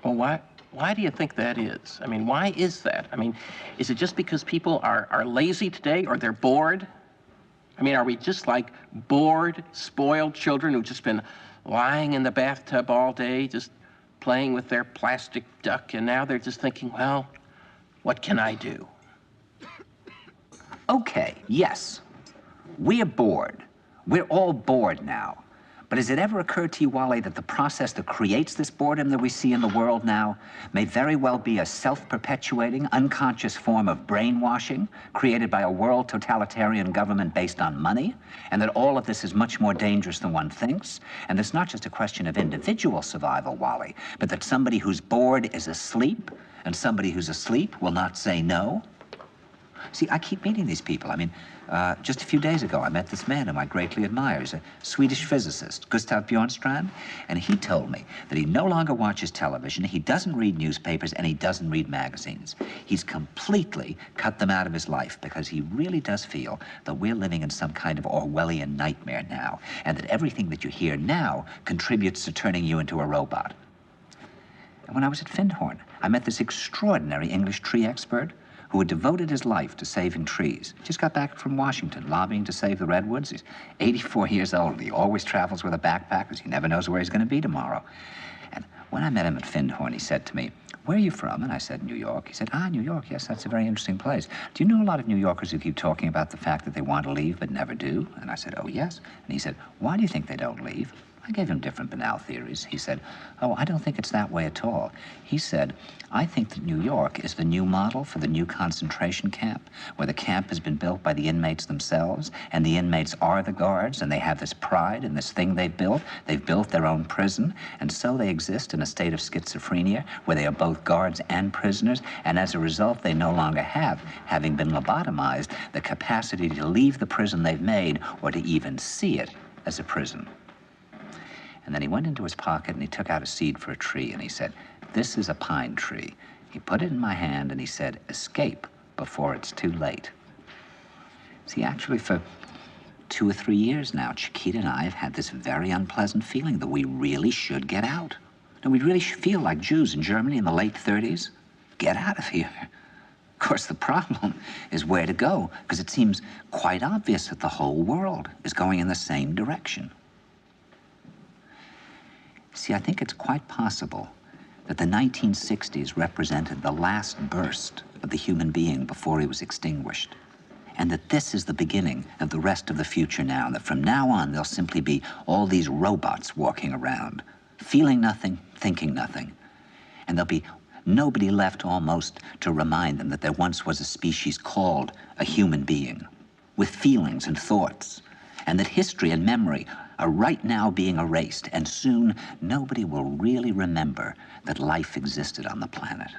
Well, why do you think that is? I mean, why is that? I mean, is it just because people are lazy today or they're bored? I mean, are we just like bored, spoiled children who've just been lying in the bathtub all day, just playing with their plastic duck, and now they're just thinking, well, what can I do? Okay, yes, we are bored. We're all bored now. But has it ever occurred to you, Wally, that the process that creates this boredom that we see in the world now may very well be a self-perpetuating, unconscious form of brainwashing created by a world totalitarian government based on money, and that all of this is much more dangerous than one thinks, and it's not just a question of individual survival, Wally, but that somebody who's bored is asleep, and somebody who's asleep will not say no? See, I keep meeting these people. I mean, just a few days ago, I met this man whom I greatly admire. He's a Swedish physicist, Gustav Bjornstrand, and he told me that he no longer watches television, he doesn't read newspapers, and he doesn't read magazines. He's completely cut them out of his life because he really does feel that we're living in some kind of Orwellian nightmare now, and that everything that you hear now contributes to turning you into a robot. And when I was at Findhorn, I met this extraordinary English tree expert who had devoted his life to saving trees. Just got back from Washington, lobbying to save the redwoods. He's 84 years old. He always travels with a backpack because he never knows where he's going to be tomorrow. And when I met him at Findhorn, he said to me, "Where are you from?" And I said, "New York." He said, "Ah, New York, yes, that's a very interesting place. Do you know a lot of New Yorkers who keep talking about the fact that they want to leave but never do?" And I said, "Oh, yes." And he said, "Why do you think they don't leave?" I gave him different banal theories. He said, "Oh, I don't think it's that way at all." He said, "I think that New York is the new model for the new concentration camp, where the camp has been built by the inmates themselves, and the inmates are the guards, and they have this pride in this thing they've built. They've built their own prison, and so they exist in a state of schizophrenia, where they are both guards and prisoners, and as a result, they no longer have, having been lobotomized, the capacity to leave the prison they've made, or to even see it as a prison." And then he went into his pocket and he took out a seed for a tree and he said, "This is a pine tree." He put it in my hand and he said, "Escape before it's too late." See, actually for 2 or 3 years now, Chiquita and I have had this very unpleasant feeling that we really should get out. And we really feel like Jews in Germany in the late 30s. Get out of here. Of course, the problem is where to go, because it seems quite obvious that the whole world is going in the same direction. See, I think it's quite possible that the 1960s represented the last burst of the human being before he was extinguished, and that this is the beginning of the rest of the future now, and that from now on there'll simply be all these robots walking around, feeling nothing, thinking nothing, and there'll be nobody left almost to remind them that there once was a species called a human being, with feelings and thoughts, and that history and memory are right now being erased, and soon nobody will really remember that life existed on the planet.